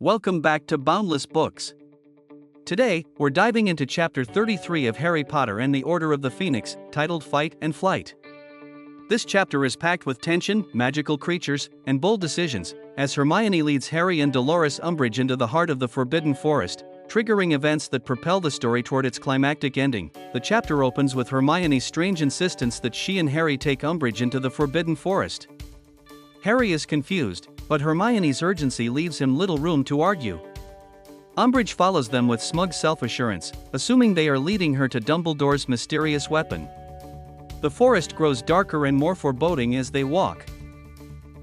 Welcome back to Boundless Books. Today, we're diving into Chapter 33 of Harry Potter and the Order of the Phoenix, titled Fight and Flight. This chapter is packed with tension, magical creatures, and bold decisions, as Hermione leads Harry and Dolores Umbridge into the heart of the Forbidden Forest, triggering events that propel the story toward its climactic ending. The chapter opens with Hermione's strange insistence that she and Harry take Umbridge into the Forbidden Forest. Harry is confused, but Hermione's urgency leaves him little room to argue. Umbridge follows them with smug self-assurance, assuming they are leading her to Dumbledore's mysterious weapon. The forest grows darker and more foreboding as they walk,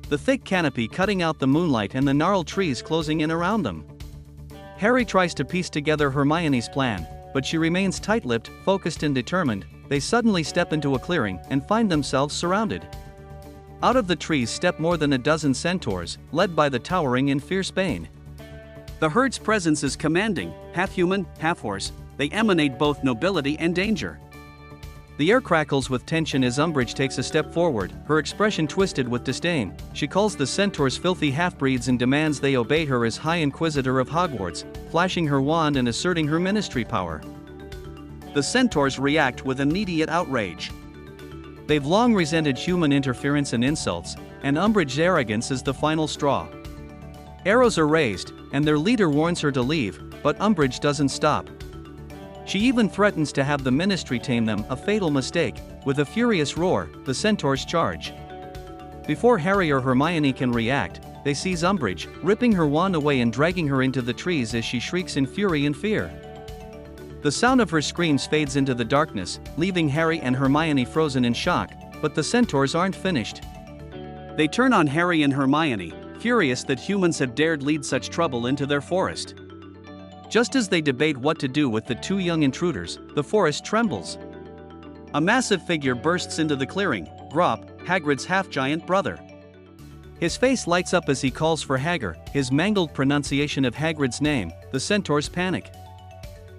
the thick canopy cutting out the moonlight and the gnarled trees closing in around them. Harry tries to piece together Hermione's plan, but she remains tight-lipped, focused and determined. They suddenly step into a clearing and find themselves surrounded. Out of the trees step more than a dozen centaurs, led by the towering and fierce Bane. The herd's presence is commanding, half human, half horse. They emanate both nobility and danger. The air crackles with tension as Umbridge takes a step forward, her expression twisted with disdain. She calls the centaurs filthy half-breeds and demands they obey her as High Inquisitor of Hogwarts, flashing her wand and asserting her ministry power. The centaurs react with immediate outrage. They've long resented human interference and insults, and Umbridge's arrogance is the final straw. Arrows are raised, and their leader warns her to leave, but Umbridge doesn't stop. She even threatens to have the Ministry tame them, a fatal mistake. With a furious roar, the centaurs charge. Before Harry or Hermione can react, they seize Umbridge, ripping her wand away and dragging her into the trees as she shrieks in fury and fear. The sound of her screams fades into the darkness, leaving Harry and Hermione frozen in shock, but the centaurs aren't finished. They turn on Harry and Hermione, furious that humans have dared lead such trouble into their forest. Just as they debate what to do with the two young intruders, the forest trembles. A massive figure bursts into the clearing, Grawp, Hagrid's half-giant brother. His face lights up as he calls for Hagrid, his mangled pronunciation of Hagrid's name. The centaurs panic.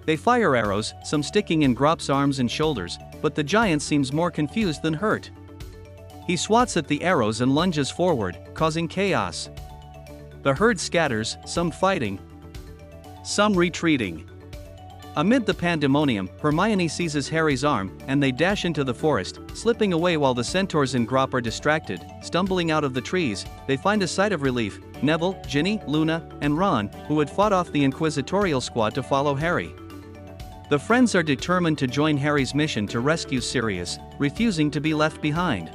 They fire arrows, some sticking in Grawp's arms and shoulders, but the giant seems more confused than hurt. He swats at the arrows and lunges forward, causing chaos. The herd scatters, some fighting, some retreating. Amid the pandemonium, Hermione seizes Harry's arm, and they dash into the forest, slipping away while the centaurs in Grawp are distracted. Stumbling out of the trees, they find a sight of relief: Neville, Ginny, Luna, and Ron, who had fought off the inquisitorial squad to follow Harry. The friends are determined to join Harry's mission to rescue Sirius, refusing to be left behind.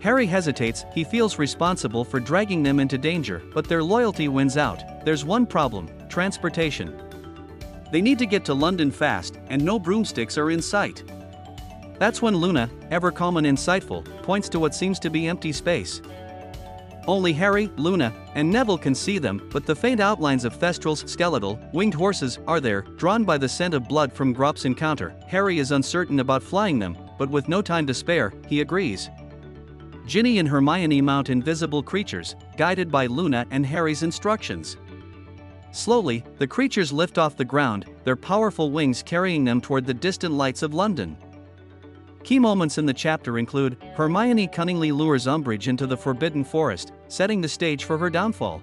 Harry hesitates. He feels responsible for dragging them into danger, but their loyalty wins out. There's one problem: transportation. They need to get to London fast, and no broomsticks are in sight. That's when Luna, ever calm and insightful, points to what seems to be empty space. Only Harry, Luna, and Neville can see them, but the faint outlines of thestrals, skeletal, winged horses, are there, drawn by the scent of blood from Grawp's encounter. Harry is uncertain about flying them, but with no time to spare, he agrees. Ginny and Hermione mount invisible creatures, guided by Luna and Harry's instructions. Slowly, the creatures lift off the ground, their powerful wings carrying them toward the distant lights of London. Key moments in the chapter include: Hermione cunningly lures Umbridge into the Forbidden Forest, setting the stage for her downfall.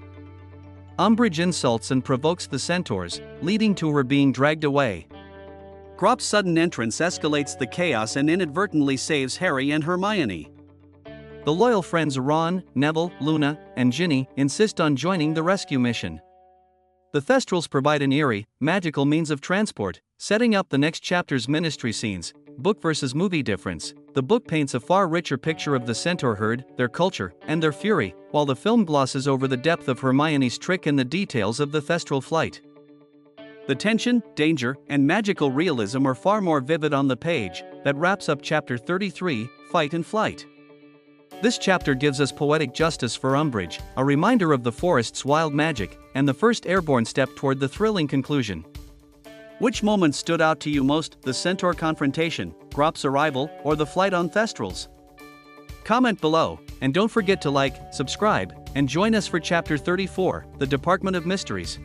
Umbridge insults and provokes the centaurs, leading to her being dragged away. Grawp's sudden entrance escalates the chaos and inadvertently saves Harry and Hermione. The loyal friends Ron, Neville, Luna, and Ginny insist on joining the rescue mission. The thestrals provide an eerie, magical means of transport, setting up the next chapter's ministry scenes. Book versus movie difference: the book paints a far richer picture of the centaur herd, their culture, and their fury, while the film glosses over the depth of Hermione's trick and the details of the thestral flight. The tension, danger, and magical realism are far more vivid on the page. That wraps up Chapter 33, Fight and Flight. This chapter gives us poetic justice for Umbridge, a reminder of the forest's wild magic, and the first airborne step toward the thrilling conclusion. Which moment stood out to you most: the centaur confrontation, Grawp's arrival, or the flight on thestrals? Comment below, and don't forget to like, subscribe, and join us for Chapter 34, The Department of Mysteries.